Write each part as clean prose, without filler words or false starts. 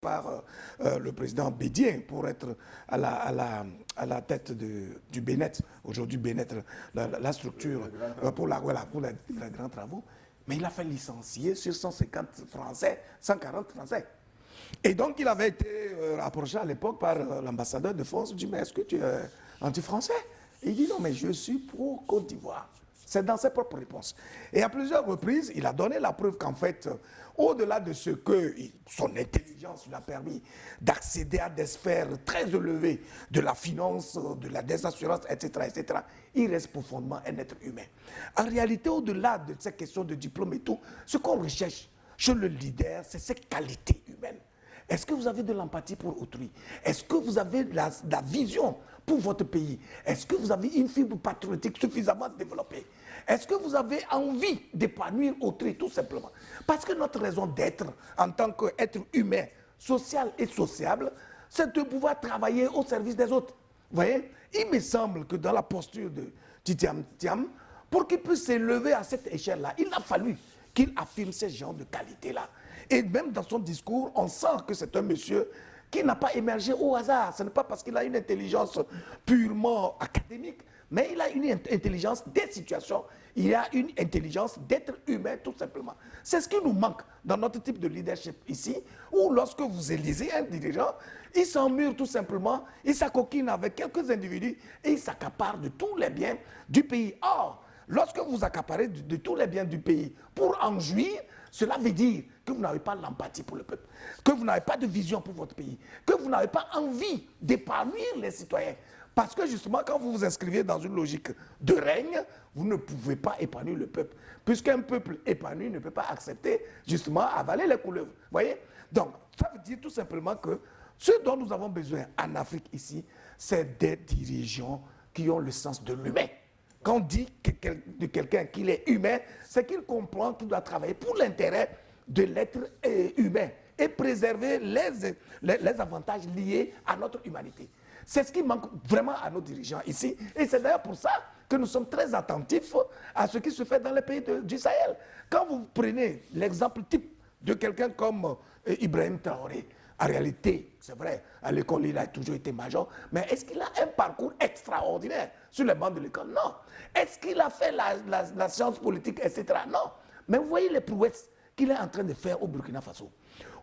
par le président Bédier pour être à la tête du Bénet, aujourd'hui Bénet, la structure pour les grands travaux. Mais il a fait licencier sur 150 Français, 140 Français. Et donc, il avait été approché à l'époque par l'ambassadeur de France. Il dit, mais est-ce que tu es anti-français? Il dit, non, mais je suis pro-Côte d'Ivoire. C'est dans ses propres réponses. Et à plusieurs reprises, il a donné la preuve qu'en fait, au-delà de ce que son intelligence lui a permis d'accéder à des sphères très élevées de la finance, de la désassurance, etc., il reste profondément un être humain. En réalité, au-delà de ces questions de diplôme et tout, ce qu'on recherche chez le leader, c'est ses qualités humaines. Est-ce que vous avez de l'empathie pour autrui? Est-ce que vous avez la vision pour votre pays? Est-ce que vous avez une fibre patriotique suffisamment développée? Est-ce que vous avez envie d'épanouir autrui, tout simplement? Parce que notre raison d'être en tant qu'être humain, social et sociable, c'est de pouvoir travailler au service des autres. Vous voyez? Il me semble que dans la posture de Titiam Tiam, pour qu'il puisse s'élever à cette échelle-là, il a fallu qu'il affirme ces genres de qualités-là. Et même dans son discours, on sent que c'est un monsieur qui n'a pas émergé au hasard. Ce n'est pas parce qu'il a une intelligence purement académique, mais il a une intelligence des situations, il a une intelligence d'être humain tout simplement. C'est ce qui nous manque dans notre type de leadership ici, où lorsque vous élisez un dirigeant, il s'emmure tout simplement, il s'acoquine avec quelques individus et il s'accapare de tous les biens du pays. Or, lorsque vous accaparez de tous les biens du pays pour en jouir, cela veut dire que vous n'avez pas l'empathie pour le peuple, que vous n'avez pas de vision pour votre pays, que vous n'avez pas envie d'épanouir les citoyens. Parce que justement, quand vous vous inscrivez dans une logique de règne, vous ne pouvez pas épanouir le peuple. Puisqu'un peuple épanoui ne peut pas accepter justement avaler les couleuvres. Vous voyez? Donc, ça veut dire tout simplement que ce dont nous avons besoin en Afrique ici, c'est des dirigeants qui ont le sens de l'humain. Quand on dit de quelqu'un qu'il est humain, c'est qu'il comprend qu'il doit travailler pour l'intérêt de l'être humain et préserver les avantages liés à notre humanité. C'est ce qui manque vraiment à nos dirigeants ici. Et c'est d'ailleurs pour ça que nous sommes très attentifs à ce qui se fait dans les pays du Sahel. Quand vous prenez l'exemple type de quelqu'un comme Ibrahim Traoré, en réalité, c'est vrai, à l'école, il a toujours été major, mais est-ce qu'il a un parcours extraordinaire sur les bancs de l'école? Non. Est-ce qu'il a fait la science politique, etc.? Non. Mais vous voyez les prouesses qu'il est en train de faire au Burkina Faso.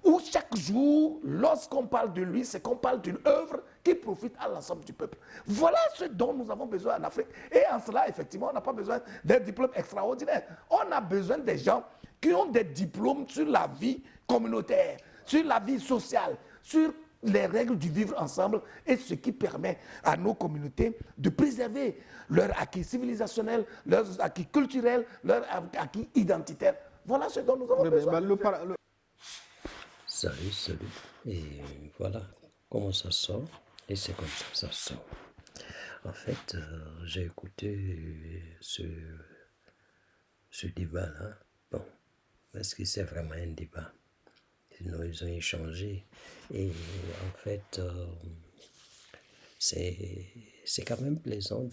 Où chaque jour, lorsqu'on parle de lui, c'est qu'on parle d'une œuvre qui profite à l'ensemble du peuple. Voilà ce dont nous avons besoin en Afrique. Et en cela, effectivement, on n'a pas besoin d'un diplôme extraordinaire. On a besoin des gens qui ont des diplômes sur la vie communautaire, sur la vie sociale, sur les règles du vivre ensemble et ce qui permet à nos communautés de préserver leurs acquis civilisationnels, leurs acquis culturels, leurs acquis identitaires. Voilà ce dont nous avons besoin. Salut. Et voilà comment ça sort. Et c'est comme ça que ça sort. En fait, j'ai écouté ce débat-là. Bon, est-ce que c'est vraiment un débat? Sinon, ils ont échangé. Et en fait, c'est quand même plaisant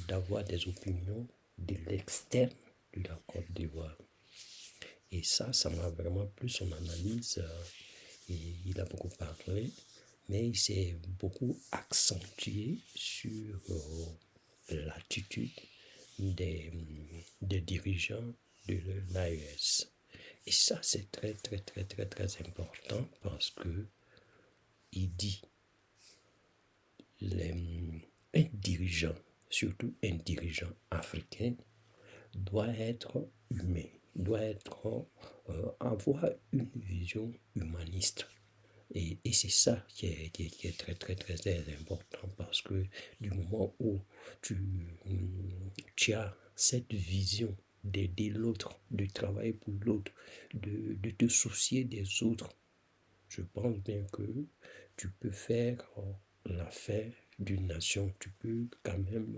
d'avoir des opinions de l'externe de la Côte d'Ivoire. Et ça m'a vraiment plu son analyse. Et il a beaucoup parlé, mais il s'est beaucoup accentué sur l'attitude des dirigeants de l'AES. Et ça, c'est très important parce que il dit un dirigeant, surtout un dirigeant africain, doit être humain, doit avoir une vision humaniste. Et c'est ça qui est très important parce que du moment où tu as cette vision d'aider l'autre, de travailler pour l'autre, de te soucier des autres, je pense bien que tu peux faire l'affaire d'une nation, tu peux quand même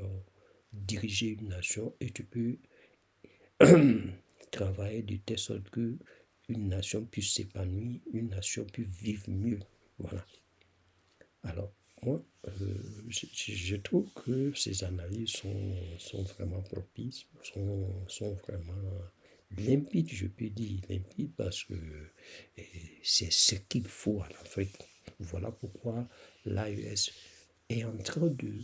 diriger une nation et tu peux travailler de telle sorte que une nation puisse s'épanouir, une nation puisse vivre mieux. Voilà. Alors, moi, je trouve que ces analyses sont vraiment propices, sont vraiment limpide, je peux dire limpide, parce que c'est ce qu'il faut à l'Afrique. Voilà pourquoi l'AES est en train de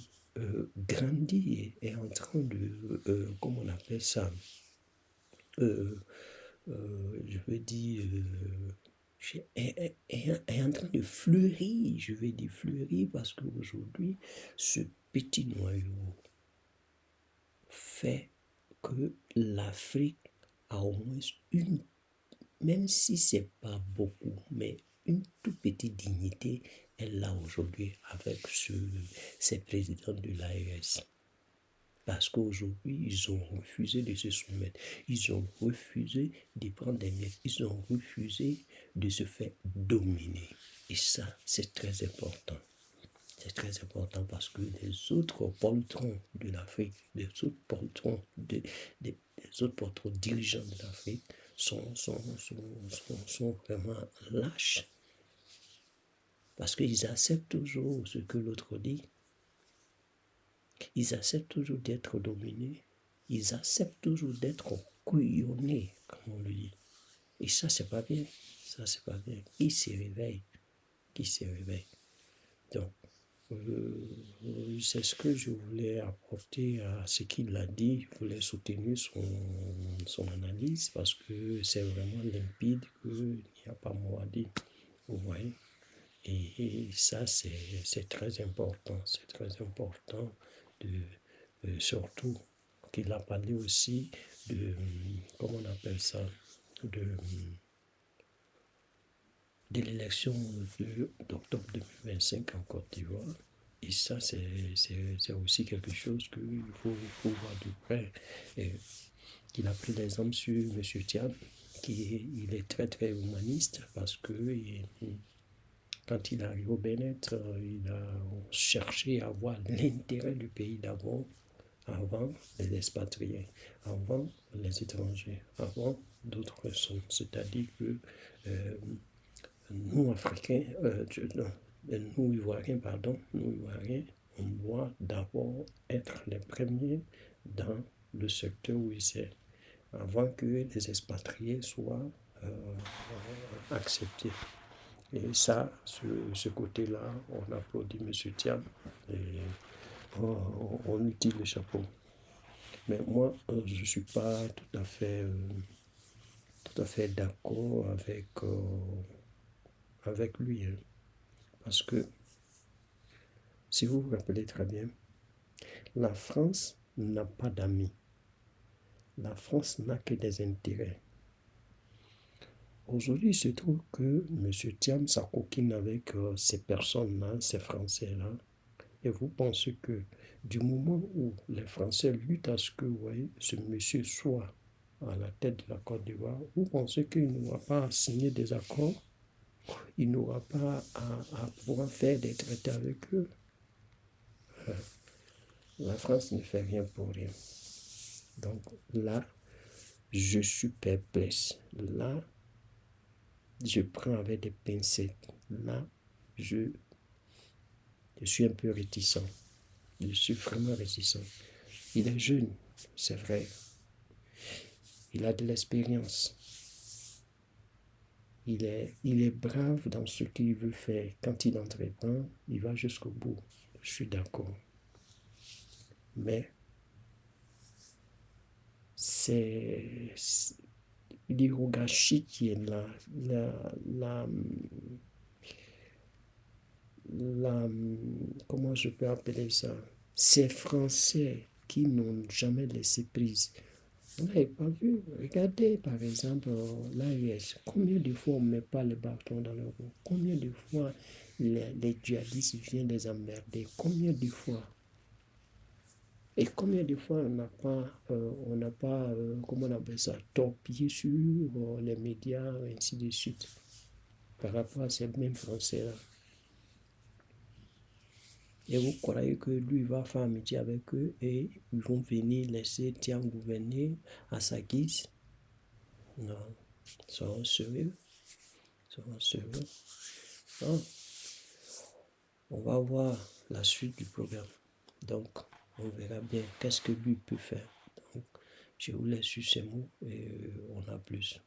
grandir, est en train de, comment on appelle ça, je veux dire, est en train de fleurir, je vais dire fleurir, parce qu'aujourd'hui, ce petit noyau fait que l'Afrique a au moins une, même si c'est pas beaucoup, mais une toute petite dignité, elle l'a aujourd'hui avec ces présidents de l'AES. Parce qu'aujourd'hui, ils ont refusé de se soumettre. Ils ont refusé de prendre des miettes. Ils ont refusé de se faire dominer. Et ça, c'est très important. C'est très important parce que les autres poltrons de l'Afrique, les autres poltrons, des autres poltrons dirigeants de l'Afrique sont vraiment lâches. Parce qu'ils acceptent toujours ce que l'autre dit. Ils acceptent toujours d'être dominés. Ils acceptent toujours d'être couillonnés, comme on le dit. Et ça, c'est pas bien. Ça, c'est pas bien. Qui se réveille? Qui se réveille? Donc, c'est ce que je voulais apporter à ce qu'il a dit. Je voulais soutenir son analyse parce que c'est vraiment limpide qu'il n'y a pas mot à dire. Vous voyez? Et ça, c'est très important. C'est très important de surtout qu'il a parlé aussi de, comment on appelle ça, de l'élection d'octobre 2025 en Côte d'Ivoire. Et ça, c'est aussi quelque chose qu'il faut voir de près. Et qu'il a pris l'exemple sur M. Thiam, il est très très humaniste parce que quand il arrive au Bénin, il a cherché à voir l'intérêt du pays d'abord, avant les expatriés, avant les étrangers, avant d'autres personnes. C'est-à-dire que nous, Africains, nous, Ivoiriens, on doit d'abord être les premiers dans le secteur où ils sont, avant que les expatriés soient acceptés. Et ça, ce côté-là, on applaudit M. Thiam et on lui tire le chapeau. Mais moi, je ne suis pas tout à fait d'accord avec lui. Hein. Parce que, si vous vous rappelez très bien, la France n'a pas d'amis. La France n'a que des intérêts. Aujourd'hui, il se trouve que M. Thiam s'acoquine avec ces personnes-là, ces Français-là. Et vous pensez que du moment où les Français luttent à ce que ce monsieur soit à la tête de la Côte d'Ivoire, vous pensez qu'il n'aura pas à signer des accords, il n'aura pas à pouvoir faire des traités avec eux. La France ne fait rien pour rien. Donc là, je suis perplexe. Là, je prends avec des pincettes. Là, je suis un peu réticent. Je suis vraiment réticent. Il est jeune, c'est vrai. Il a de l'expérience. Il est brave dans ce qu'il veut faire. Quand il entreprend, il va jusqu'au bout. Je suis d'accord. Mais c'est l'irrogachie qui est là. Comment je peux appeler ça? Ces Français qui n'ont jamais laissé prise. Vous n'avez pas vu? Regardez par exemple l'AES. Combien de fois on ne met pas le bâton dans le roue? Combien de fois les djihadistes viennent les emmerder? Combien de fois? Et combien de fois on n'a pas comment on appelle ça, torpillé sur les médias, ainsi de suite, par rapport à ces mêmes Français-là. Et vous croyez que lui va faire amitié avec eux et ils vont venir laisser Thiam gouverner à sa guise? Non. Soyons sérieux. Soyons sérieux. Non. On va voir la suite du programme. Donc, on verra bien qu'est-ce que lui peut faire. Donc, Je vous laisse sur ces mots et on a plus.